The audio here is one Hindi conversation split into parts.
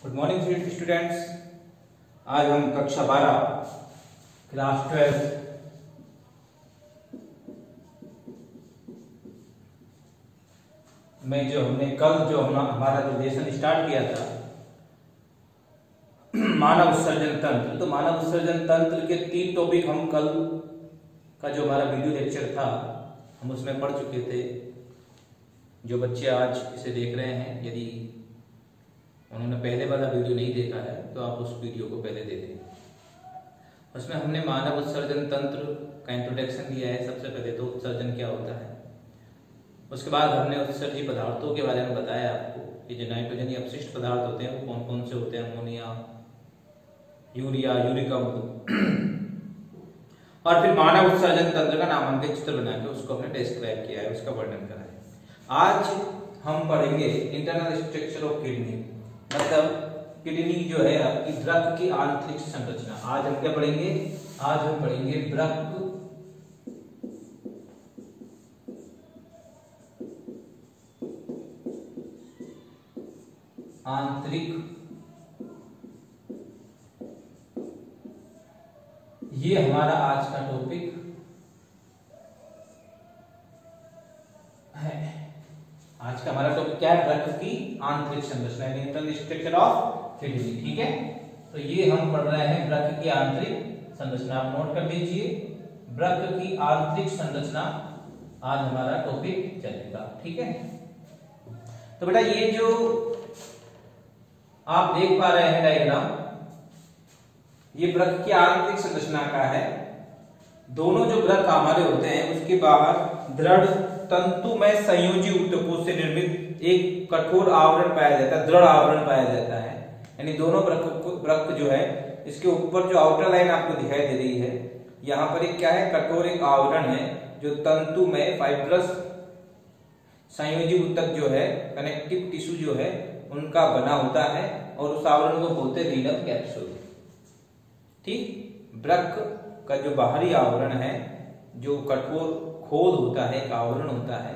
Good morning students. आज हम कक्षा 12 क्लास 12 में हमने कल हमारा जो लेसन स्टार्ट किया था मानव उत्सर्जन तंत्र। तो मानव उत्सर्जन तंत्र के 3 टॉपिक हम कल का जो हमारा वीडियो लेक्चर था हम उसमें पढ़ चुके थे। जो बच्चे आज इसे देख रहे हैं, यदि उन्होंने पहले वाला वीडियो नहीं देखा है तो आप उस वीडियो को पहले देखें। उसमें हमने मानव उत्सर्जन तंत्र का इंट्रोडक्शन दिया है। सबसे पहले तो उत्सर्जन क्या होता है, उसके बाद हमने उत्सर्जी पदार्थों के बारे में बताया आपको कि जो नाइट्रोजन अपशिष्ट पदार्थ होते हैं वो कौन कौन से होते हैं, अमोनिया, यूरिया, यूरिक अम्ल। और फिर मानव उत्सर्जन तंत्र का नामांकित चित्र बना के उसको हमने डिस्क्राइब किया है, उसका वर्णन करा है। आज हम पढ़ेंगे इंटरनल स्ट्रक्चर ऑफ किडनी, मतलब किडनी जो है आपकी वृक्क की आंतरिक संरचना। आज हम क्या पढ़ेंगे? आज हम पढ़ेंगे वृक्क आंतरिक, ये हमारा आज का टॉपिक है। आज का हमारा टॉपिक क्या है? वृक्क की आंतरिक संरचना, इंटरनल स्ट्रक्चर ऑफ किडनी। ठीक है, तो ये हम पढ़ रहे हैं वृक्क की आंतरिक संरचना। आप नोट कर लीजिए, वृक्क की आंतरिक संरचना आज हमारा टॉपिक चलेगा। ठीक है, तो बेटा ये जो आप देख पा रहे हैं डायग्राम, ये वृक्क की आंतरिक संरचना का है। दोनों जो वृक्क हमारे होते हैं उसके बाहर दृढ़ तंतुमय संयोजी ऊतकों से निर्मित एक कठोर आवरण पाया जाता है, दृढ़ आवरण पाया जाता है। यानी दोनों वृक्क जो है, इसके ऊपर जो आउटर लाइन आपको दिखाई दे रही है, यहाँ पर एक क्या है? कठोर एक आवरण है जो तंतुमय फाइब्रस संयोजी ऊतक जो है, कनेक्टिव टिश्यू जो है उनका बना होता है, और उस आवरण को बोलते हैं रीनल कैप्सूल। ठीक, वृक्क का जो बाहरी आवरण है, जो कठोर खोल होता है, एक आवरण होता है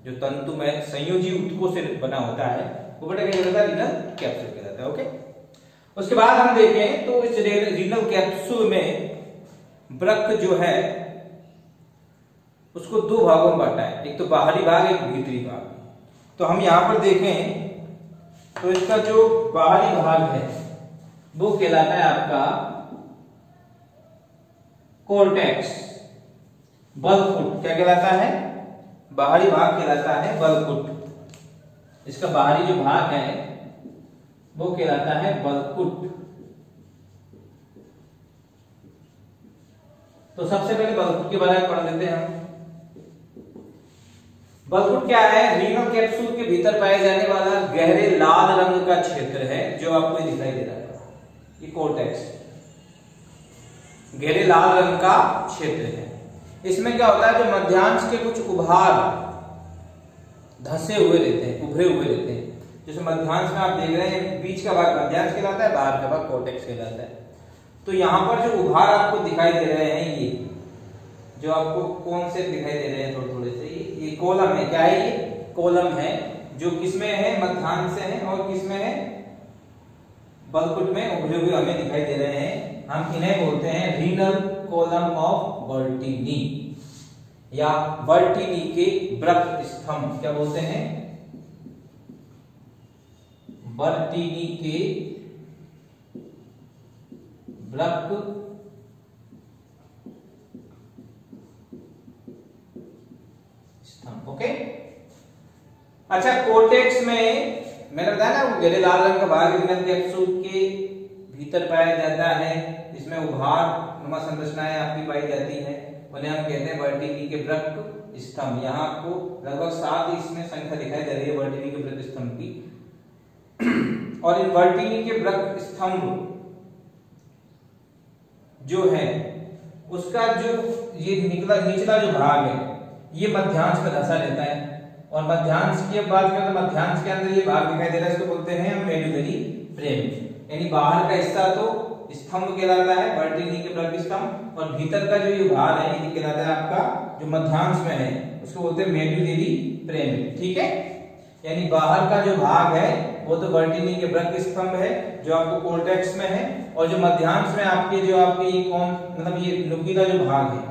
जो तंतुमय संयोजी ऊतकों से बना होता है, वो बेटा क्या कहलाता है? रीनल कैप्सूल कहलाता है। ओके, उसके बाद हम देखें तो इस रीनल कैप्सूल में वृक्क जो है उसको 2 भागों में बांटा है, एक तो बाहरी भाग, एक भीतरी भाग। तो हम यहां पर देखें तो इसका जो बाहरी भाग है वो कहलाता है आपका कोर्टेक्स, बल्कुट। क्या कहलाता है? बाहरी भाग कहलाता है बल्कुट। इसका बाहरी जो भाग है वो कहलाता है बल्कुट। तो सबसे पहले बल्कुट के बारे में पढ़ लेते हैं हम। बल्कुट क्या है? रीनल कैप्सूल के भीतर पाए जाने वाला गहरे लाल रंग का क्षेत्र है जो आपको दिखाई दे रहा है, ये कोर्टेक्स गहरे लाल रंग का क्षेत्र है। इसमें क्या होता है? जो मध्यांश के कुछ उभार धसे हुए रहते हैं, उभरे हुए रहते हैं। जैसे मध्यांश में आप देख रहे हैं, बीच का भाग मध्यांश कहलाता है, बाहर का भाग कोर्टेक्स कहलाता है। तो यहां पर जो उभार आपको दिखाई दे रहे हैं, ये जो आपको कौन से दिखाई दे रहे हैं थोड़े थोड़े से, ये कॉलम है। क्या है? ये कॉलम है जो किसमें है? मध्यांश से है, और किसमें है? बल्कुट में उभरे हुए हमें दिखाई दे रहे हैं। हम इन्हें बोलते हैं रीनल कॉलम ऑफ वर्टिनी, या वर्टिनी के वृक्क स्तंभ। क्या बोलते हैं? वर्टिनी के वृक्क स्तंभ। ओके, अच्छा, कोर्टेक्स में मैंने बताया ना, गहरे लाल रंग का भाग रीनल कैप्सूल के भीतर पाया जाता है। इसमें उभार नुमा संरचनाएं आपकी पाई जाती है, उन्हें हम कहते हैं वर्टिनी के वृक्क स्तंभ। यहाँ आपको लगभग 7 इसमें संख्या दिखाई दे रही है वर्टिनी के वृक्क स्तंभ की। और इन वर्टिनी के वृक्क स्तंभ जो है उसका जो ये निचला जो भाग है, ये मध्यांश में धंसा रहता है। और मध्यांश की बात करें तो मध्यांश के अंदर ये भाग दिखाई दे रहा है, इसको बोलते हैं हम मेडुलरी फ्रेम। यानी बाहर का हिस्सा तो स्तंभ कहलाता है, वर्टिनी के वृक्क स्तंभ, और भीतर का जो ये भाग है ये कहलाता है आपका जो मध्यांश में है, उसको बोलते हैं मेडुलरी फ्रेम। ठीक है, यानी बाहर का जो भाग है वो तो वर्टिनी के वृक्क स्तंभ है जो आपको कोर्टेक्स में है, और जो मध्यांश में आपके जो आपकी कौन मतलब ये नुकीला जो भाग है,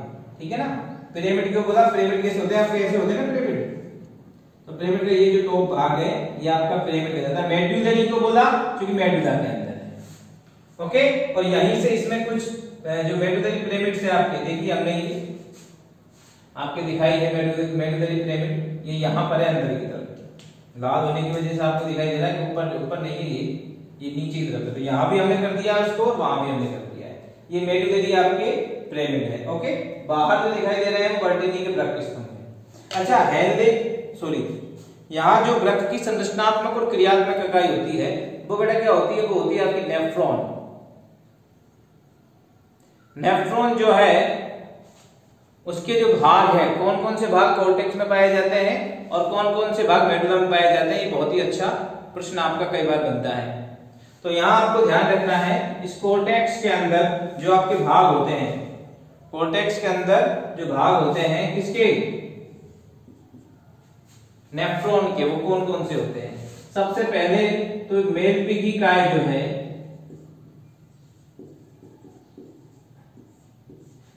ठीक है ना। पिरामिड क्यों बोला, पिरामिड कैसे होते हैं आपके, ऐसे होते हैं ना पिरामिड, तो पिरामिड का ये जो टॉप भाग है ये आपका पिरामिड कहलाता है। मेड्यूलरी क्यों बोला, क्योंकि मेडुला के अंदर है, ओके। और यहीं से इसमें कुछ जो मेडुलरी पिरामिड से आपके देखिए हमने ये आपके दिखाई है मेडुलरी पिरामिड, ये यहाँ पर है अंदर की तरफ, लाल होने की वजह से आपको दिखाई दे रहा है कि ऊपर ऊपर नहीं है, ये नीचे की तरफ है, तो यहाँ भी हमने कर दिया उसको, वहां भी हमने कर दिया है। ये मेडुलरी आपके पिरामिड है, ओके। बाहर जो दिखाई दे रहे हैं वो वर्टिनी के वृक्क स्तंभ है। अच्छा यहाँ जो वृक्क की संरचनात्मक और क्रियात्मक इकाई होती है वो बेटा क्या होती है, वो होती है आपकी नेफ्रॉन। नेफ्रॉन जो है उसके जो भाग है, कौन कौन से भाग कोर्टेक्स में पाए जाते हैं और कौन कौन से भाग मेडुला में पाए जाते हैं, ये बहुत ही अच्छा प्रश्न आपका कई बार बनता है। तो यहां आपको ध्यान रखना है इस कोर्टेक्स के अंदर जो आपके भाग होते हैं, कोर्टेक्स के अंदर जो भाग होते हैं किसके, नेफ्रॉन के, वो कौन कौन से होते हैं। सबसे पहले तो मेलपिगिकाय जो है,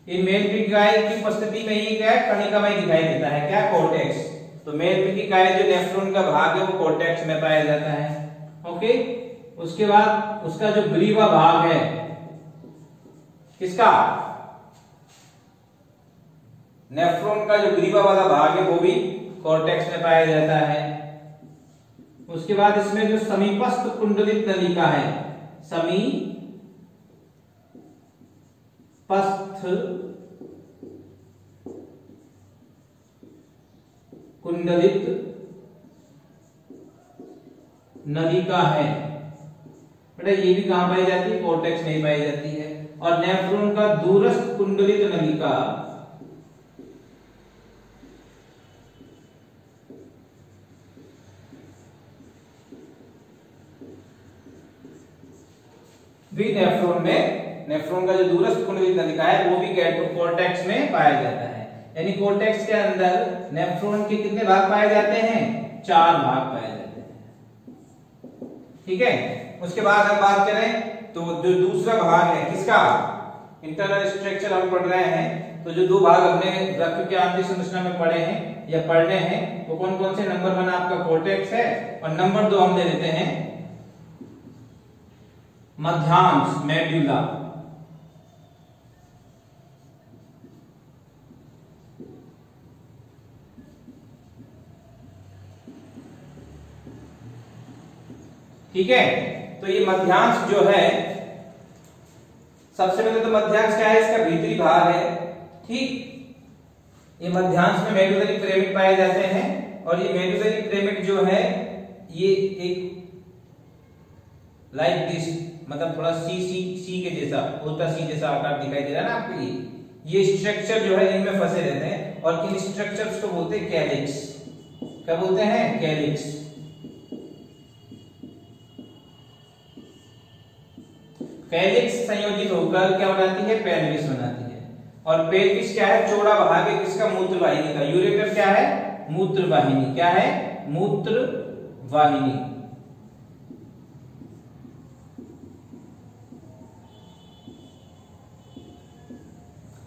इन मेलपिगिकाय की उपस्थिति में ही क्या है, कणिकामय दिखाई देता है क्या, कोर्टेक्स। तो मेलपिगिकाय जो नेफ्रॉन का भाग है वो कोर्टेक्स में पाया जाता है, ओके। उसके बाद उसका जो ग्रीवा भाग है किसका, नेफ्रॉन का जो ग्रीवा वाला भाग है वो भी कोर्टेक्स में पाया जाता है। उसके बाद इसमें जो समीपस्थ कुंडलित नलिका है, समीपस्थ कुंडलित नलिका है बेटा, ये भी कहां पाई जाती है, कोर्टेक्स नहीं पाई जाती है। और नेफ्रॉन का दूरस्थ कुंडलित नलिका भी नेफ्रॉन का जो दूरस्थ कुंडलित नलिका है वो भी कोर्टेक्स में पाया जाता है। यानी कोर्टेक्स के अंदर नेफ्रॉन के कितने भाग पाए जाते हैं, 4 भाग पाए जाते हैं, ठीक है। उसके बाद हम बात करें तो जो दूसरा भाग है किसका, इंटरनल स्ट्रक्चर हम पढ़ रहे हैं, तो जो 2 भाग अपने वृक्क के आंतरिक संरचना में पढ़े हैं या पढ़ने हैं वो कौन कौन से, नंबर 1 आपका कोर्टेक्स है और नंबर 2 हम दे देते हैं मध्यांश मेडुला। ठीक है, तो ये मध्यांश जो है, सबसे पहले तो मध्यांश क्या है, इसका भीतरी भाग है, ठीक। ये मध्यांश में मेडुलरी पिरामिड पाए जाते हैं, और ये मेडुलरी पिरामिड जो है ये एक लाइक दिस, मतलब थोड़ा सी के जैसा, उल्टा सी जैसा आकार दिखाई दे रहा है ना आपको। ये स्ट्रक्चर जो है इनमें फंसे रहते हैं, और इन स्ट्रक्चर्स को बोलते हैं कैलिक्स। क्या बोलते हैं, कैलिक्स। कैलिक्स संयोजित होकर क्या बनाती है, पेल्विस बनाती है। और पेल्विस क्या है, चौड़ा भाग है किसका, मूत्र वाहिनी का। यूरेटर क्या है, मूत्र वाहिनी। क्या है, मूत्र वाहिनी।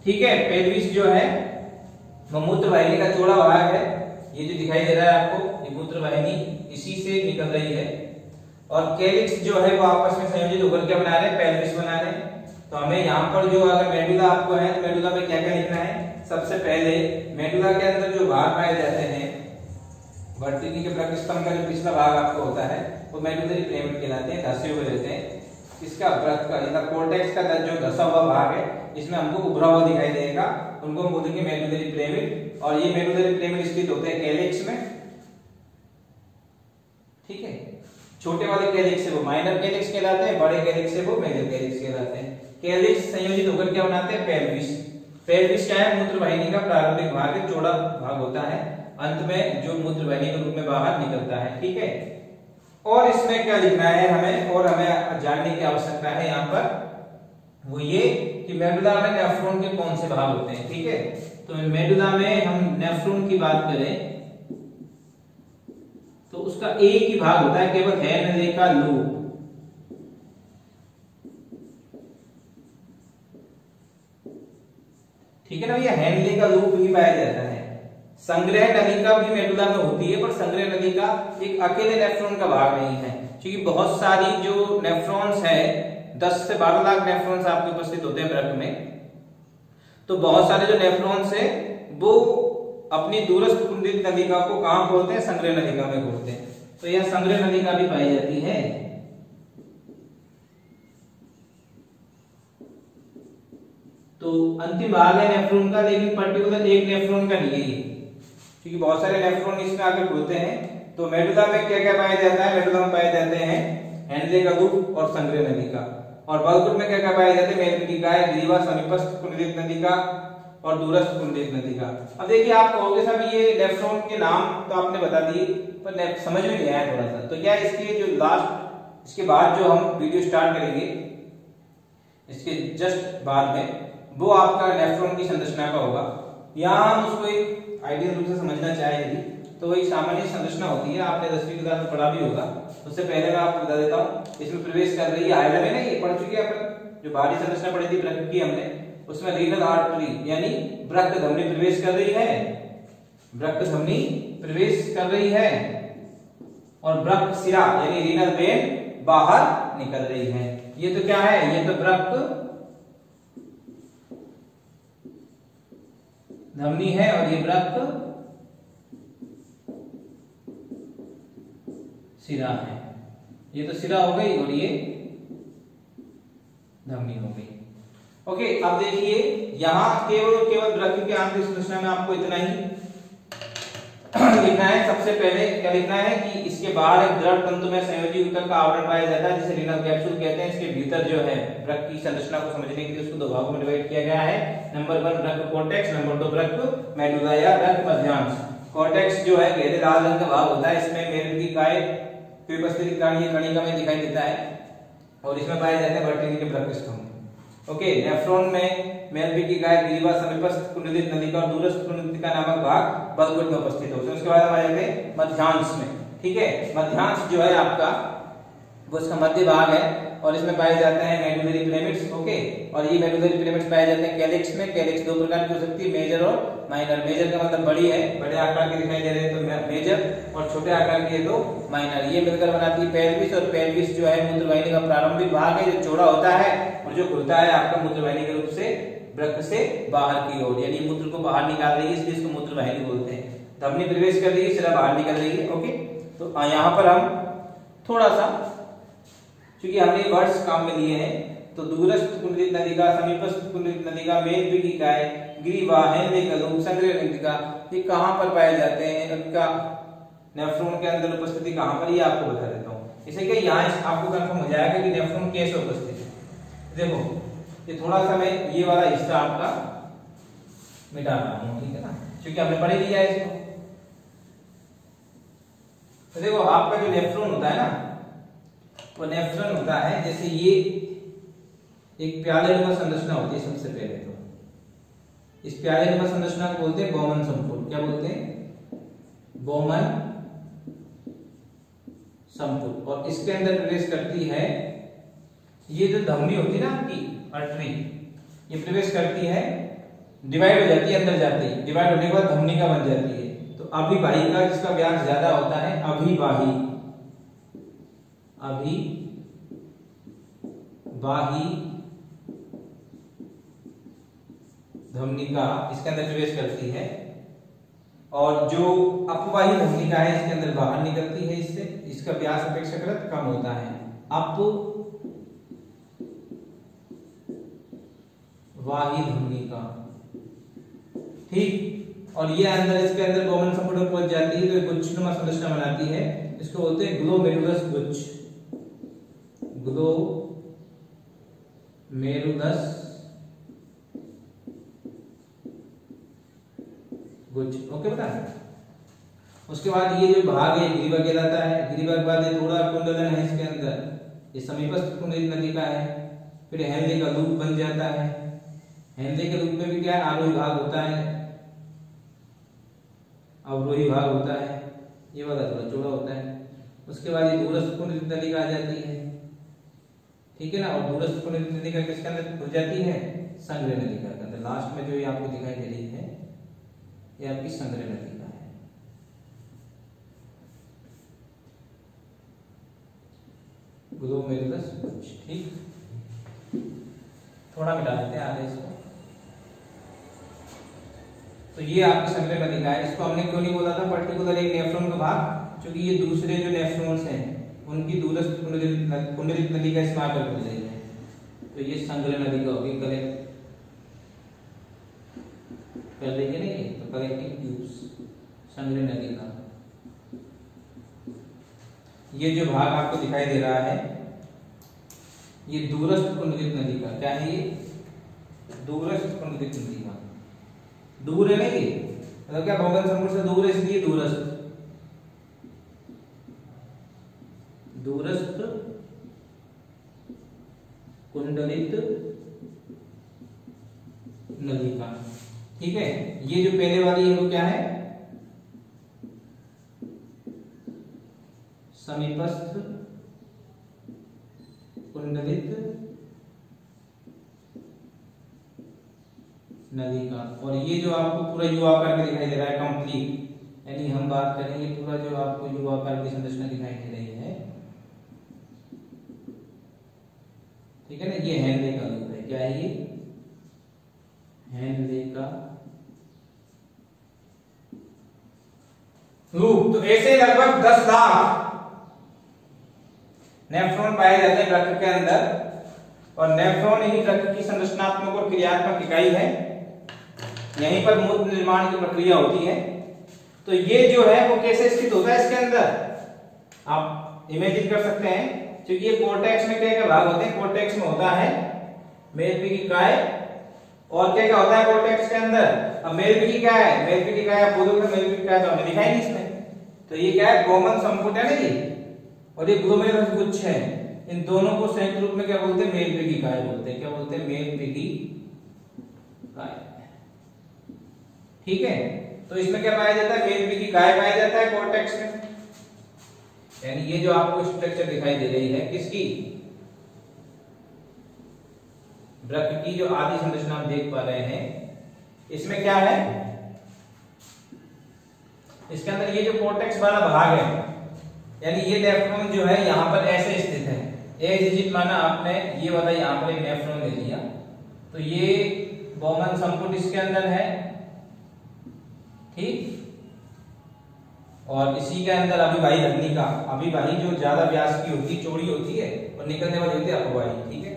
ठीक है, पेल्विस जो है वो मूत्र वाहिनी का चौड़ा भाग है। ये जो दिखाई दे रहा है आपको, ये मूत्र वाहिनी इसी से निकल रही है। और कैलिक्स जो है वो आपस में संयोजित होकर क्या बना रहे हैं, पेल्विस बना रहे हैं। तो हमें यहाँ पर जो अगर मेडुला आपको है तो मेडुला में क्या क्या लिखना है, सबसे पहले मेडुला के अंदर जो भाग पाए जाते हैं, वर्टिनी के वृक्क स्तंभ का जो पिछला भाग आपको होता है वो मेडुलरी पिरामिड कहलाते हैं, धंसे हुए रहते हैं। इसका वृक्क का या कोर्टेक्स का जो धंसा हुआ भाग है इसमें हमको उभरा हुआ दिखाई देगा, उनको हम बोलेंगे मेडुलरी पिरामिड। और ये मेडुलरी पिरामिड स्थित होते हैं कैलिक्स में, ठीक है। छोटे वाले कैलिक्स से वो माइनर कैलिक्स कहलाते हैं, बड़े कैलिक्स से वो मेजर कैलिक्स कहलाते हैं। कैलिक्स संयोजित होकर क्या बनाते हैं, पेल्विस। पेल्विस क्या है, मूत्र वाहिनी का प्रारंभिक भाग है, चौड़ा भाग होता है, अंत में जो मूत्र वाहिनी के रूप में बाहर निकलता है, ठीक है। और इसमें क्या लिखना है हमें, और हमें जानने की आवश्यकता है यहाँ पर, वो ये कि मेडुला में नेफ्रॉन के कौन से भाग होते हैं, ठीक है। तो मेडुला में हम नेफ्रॉन की बात करें तो उसका एक ही भाग होता है केवल हेनले का लूप। ठीक है ना भैया, हेनले का लूप ही पाया जाता है। संग्रह नलिका भी मेडुला में होती है, पर संग्रह नलिका एक अकेले नेफ्रॉन का भाग नहीं है, क्योंकि बहुत सारी जो नेफ्रॉन्स है 10 से 12 लाख नेफ्रॉन्स आपके उपस्थित होते हैं वृक्क में। तो बहुत सारे जो नेफ्रॉन्स है वो अपनी दूरस्थ कुंडलित नलिका को कहां खोलते हैं? संग्रह नलिका में खोलते हैं। तो यह संग्रह नलिका भी पाई जाती है। तो अंतिम भाग है नेफ्रॉन का, लेकिन पर्टिकुलर एक नेफ्रॉन का नहीं है ये, क्योंकि बहुत सारे नेफ्रॉन इसमें आकर खुलते हैं। तो मेडुला में क्या क्या पाया जाता है? मेडुला में पाए जाते हैं हेनले का लूप और संग्रह नलिका। और बल्कुट में क्या क्या पाया जाते हैं? मेलविटिकाए, ग्रीवा, समीपस्थ कुंडलित नलिका और दूरस्थ कुंडलित नलिका। अब देखिए, आप कहोगे साहब ये नेफ्रॉन के नाम तो आपने बता दिए, पर समझ में नहीं आया थोड़ा सा। तो क्या इसके जो लास्ट, इसके बाद जो हम वीडियो स्टार्ट करेंगे, इसके जस्ट बाद में, वो आपका नेफ्रॉन की संरचना का होगा। यहाँ हम उसको एक आइडियल रूप से समझना चाहेंगे तो वही सामान्य संरचना होती है, आपने 10वीं क्लास में पढ़ा भी होगा। उससे पहले मैं आपको बता देता हूँ, इसमें प्रवेश कर रही है आयलम है ना, ये पढ़ चुके हैं अपन, जो बाहरी संरचना पढ़ी थी वृक्क की हमने, उसमें रीनल आर्टरी यानी वृक्क धमनी प्रवेश कर रही है, वृक्क धमनी प्रवेश कर रही है, और वृक्क शिरा यानी रीनल वेन बाहर निकल रही है। ये तो क्या है? ये तो वृक्क धमनी है और ये वृक्क शिरा है। ये तो शिरा हो गई और ये धमनी हो गई। ओके, अब देखिए यहां केवल वृक्क के आंतरिक संरचना में आपको इतना ही लिखना है। सबसे पहले क्या लिखना है कि इसके बाहर एक दृढ़ तंतु में संयोजी ऊतक का आवरण पाया जाता है, जिसे रीनल कैप्सूल कहते हैं। इसके भीतर जो है वृक्क की संरचना को समझने के लिए उसको दो भागों में डिवाइड किया गया है। नंबर 1 वृक्क कॉर्टेक्स, नंबर 2 वृक्क मेडुला या वृक्क मध्यांश। कॉर्टेक्स जो है गहरे लाल रंग का भाग होता है, इसमें मेलविटिकाए कणिका में दिखाई देता है, और इसमें पाए जाते हैं वर्टिनी के वृक्क स्तंभ। ओके, नेफ्रॉन में मेलविटिकाए, ग्रीवा, समीपस्थ कुंडलित नलिका और दूरस्थ कुंडलित नलिका नामक भाग बल्कुट में उपस्थित होते हैं। उसके बाद हम आ जाते हैं मध्यांश में। ठीक है, मध्यांश जो है आपका वो इसका मध्य भाग है, और इसमें पाए जाते हैं मेडुलरी पिरामिड्स। ओके, और ये मेडुलरी पिरामिड्स पाए जाते हैं कैलिक्स में। कैलिक्स दो प्रकार की हो सकती है, मेजर और माइनर। मेजर का मतलब बड़ी है, बड़े आकार के दिखाई दे रहे हैं तो मेजर, और छोटे आकार की है तो माइनर। ये मिलकर बनाती है पेल्विस, और पेल्विस जो है मूत्रवाहिनी का प्रारंभिक भाग है, जो चौड़ा होता है और जो खुलता है आपका मूत्रवाहिनी के रूप से वृक्क से बाहर की ओर, यानी मूत्र को बाहर निकाल रही है, इसलिए इसको मूत्रवाहिनी बोलते हैं। धमनी प्रवेश कर रही है, सिरा बाहर निकल रही है। ओके, तो यहाँ पर हम थोड़ा सा, क्योंकि हमने वर्ड्स काम में लिए हैं, तो दूरस्थ कुंडलित नलिका, समीपस्थ कुंडलित नलिका, मेलविटिकाए, ग्रीवा, हेनले का लूप, संग्रह नलिका, ये कहां पर पाए जाते हैं, उनका नेफ्रॉन के अंदर उपस्थिति कहां पर, ये आपको बता देता हूं। इसे क्या यहाँ आपको कंफर्म हो जाएगा कि नेफ्रॉन कैसे उपस्थित है। देखो, ये थोड़ा सा मैं ये वाला हिस्सा आपका मिटा रहा हूं, ठीक है ना, क्योंकि हमने पढ़ लिया है इसको। तो देखो, आपका जो नेफ्रॉन होता है ना, वो नेफ्रॉन होता है जैसे ये एक प्यालेनुमा संरचना होती है। सबसे पहले तो इस प्यालेनुमा संरचना को बोलते हैं बोमन संपुट। क्या बोलते हैं? बोमन संपुट। और इसके अंदर प्रवेश करती है ये जो धमनी होती है ना आपकी आर्टरी, ये प्रवेश करती है, डिवाइड हो जाती है, अंदर जाती है, डिवाइड होने के बाद धमनिका बन जाती है। तो अभिवाहिका जिसका व्यास ज्यादा होता है, अभिवाही धमनिका इसके अंदर प्रवेश करती है, और जो अपवाही धमनिका है इसके अंदर बाहर निकलती है। इससे इसका व्यास अपेक्षाकृत कम होता है। अपवाही धमनिका, ठीक। और ये अंदर इसके अंदर बोमन संपुट में पहुंच जाती है, तो गुच्छनुमा संरचना बनाती है। इसको बोलते हैं ग्लोमेरुलस गुच्छ, ग्लोमेरुलस गुच्छ। ओके बता। उसके बाद ये जो भाग है ग्रीवा कहलाता है। ग्रीवा के बाद ये थोड़ा कुंडलन है इसके अंदर, ये समीपस्थ कुंडलित नलिका है। फिर हेनले का लूप बन जाता है। हेनले के लूप में भी क्या है, आरोही भाग होता है, अवरोही भाग होता है। ये वाला थोड़ा चौड़ा होता है। उसके बाद ये दूरस्थ कुंडलित नलिका आ जाती है, ठीक है ना। और दूरस्थ कुंडलित नलिका किसके अंदर खुल जाती है? संग्रह नलिका के अंदर। लास्ट में जो ये आपको दिखाई दे रही है ये आपकी संग्रह नलिका है। ग्लोमेरुलस पुंज, ठीक। थोड़ा मिटा देते हैं आगे इसको। तो ये आपकी संग्रह नलिका है। इसको हमने क्यों नहीं बोला था पर्टिकुलर एक नेफ्रॉन का भाग, क्योंकि ये दूसरे जो नेफ्रॉन्स हैं उनकी दूरस्थ कुंडलित नलिका इसमें आकर खुल रही है। तो ये संग्रह नलिका होगी। करेक्ट कर देंगे ना ये, तो करेक्टिंग ट्यूब्स, संग्रह नलिका। ये जो भाग आपको दिखाई दे रहा है ये दूरस्थ कुंडलित नलिका। क्या है ये? दूरस्थ कुंडलित नलिका। दूर है ना ये, मतलब क्या भौगोलिक संकुल से दूर है इसलिए दूरस्थ। दूरस्थ कुंडलित नलिका, ठीक है। ये जो पहले वाली है वो क्या है? समीपस्थ कुंडलित नलिका। और ये जो आपको पूरा यू आकार के दिखाई दे रहा है कंप्लीट, यानी हम बात करेंगे पूरा जो आपको यू आकार की संरचना दिखाई दे रही है, ठीक है ना। ये हेनले का लूप है। क्या है ये? हेनले का लूप। तो ऐसे लगभग 10 लाख नेफ्रॉन पाए जाते हैं वृक्क के अंदर, और नेफ्रॉन ही वृक्क की संरचनात्मक और क्रियात्मक इकाई है। यहीं पर मूत्र निर्माण की प्रक्रिया होती है। तो ये जो है वो कैसे स्थित होता है इसके अंदर, आप इमेजिन कर सकते हैं। क्योंकि ये कोर्टेक्स में क्या क्या भाग होते हैं? कोर्टेक्स में होता है मेलपीकी काय, और क्या क्या होता है कोर्टेक्स के अंदर? अब मेलपीकी काय है, मेलपीकी काय आप बोलोगे मेलपीकी काय तो हमने दिखाई नहीं इसमें। तो ये क्या है? गोमन संपुट है ना ये, और ये ग्लोमेरुलस गुच्छ है। इन दोनों को संयुक्त रूप में क्या बोलते हैं? मेलपीकी काय बोलते हैं। क्या बोलते हैं? मेलपीकी काय, ठीक है। तो इसमें क्या पाया जाता है? मेलपीकी काय पाया जाता है कोर्टेक्स में। यानी ये जो आपको स्ट्रक्चर दिखाई दे रही है किसकी? वृक्क की जो आदि संरचना हम देख पा रहे हैं, इसमें क्या है? इसके अंदर ये जो कोर्टेक्स वाला भाग है, यानी ये नेफ्रॉन जो है यहां पर ऐसे स्थित है। ए डिजिट माना आपने ये वाला यहां पर एक नेफ्रॉन ले लिया, तो ये बोमन संपुट इसके अंदर है, ठीक। और इसी के अंदर अभिवाही लग्निका, अभिवाही जो ज्यादा व्यास की होती है, चौड़ी होती है, और निकलने वाली होती है अपवाही, ठीक है।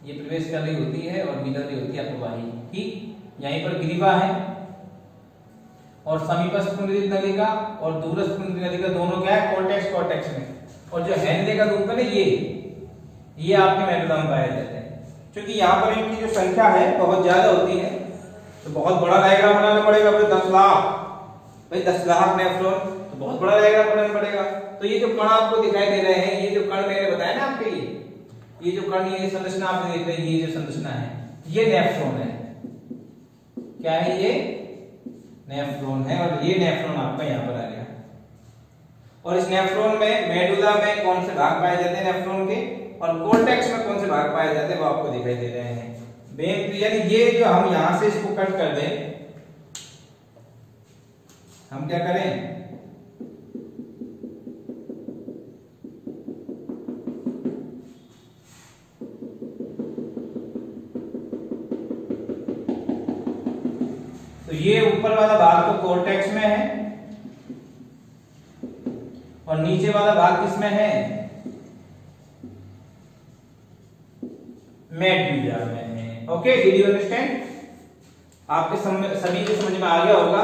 ये प्रवेश कर रही होती है और निकल रही होती है अपवाही, ठीक। यहीं पर ग्रीवा है, और समीपस्थ कुंडलित नलिका और दूरस्थ कुंडलित नलिका दोनों क्या है? कोर्टेक्स कोर्टेक्स में। और जो हेनले का लूप है ना ये आपके मेडुला में पाए जाते हैं। क्योंकि यहाँ पर इनकी जो संख्या है बहुत ज्यादा होती है, तो बहुत बड़ा डायग्राम बनाना पड़ेगा। भाई 10 लाख, भाई 10 लाख नेफ्रॉन, तो बहुत बड़ा डायग्राम बनाना पड़ेगा। तो ये जो कण आपको दिखाई दे रहे हैं, ये जो कण मैंने बताया ना आपके, ये जो कण, ये संरचना आप देख रहे हैं, ये जो संरचना है ये नेफ्रॉन है। क्या है? ये नेफ्रॉन है, और ये नेफ्रॉन आपका यहाँ पर आ गया। और इस नेफ्रॉन में मेडुला में कौन से भाग पाए जाते हैं नेफ्रॉन के, और कोर्टेक्स में कौन से भाग पाए जाते हैं वो आपको दिखाई दे रहे हैं। यानी ये जो हम यहां से इसको कट कर दें, हम क्या करें? तो ये ऊपर वाला भाग तो कोर्टेक्स में है, और नीचे वाला भाग किसमें है? मेडुला में है। Okay, did you understand? आपके सभी के समझ में आ गया होगा।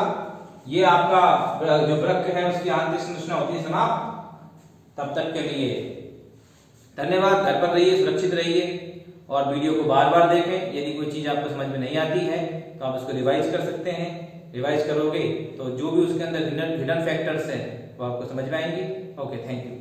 ये आपका जो वृक्क है उसकी आंतरिक संरचना होती है समाप्त। तब तक के लिए धन्यवाद। घर पर रहिए, सुरक्षित रहिए, और वीडियो को बार बार देखें। यदि कोई चीज आपको समझ में नहीं आती है तो आप उसको रिवाइज कर सकते हैं। रिवाइज करोगे तो जो भी उसके अंदर हिडन फैक्टर्स हैं वो आपको समझ में आएंगे। Okay, thank you.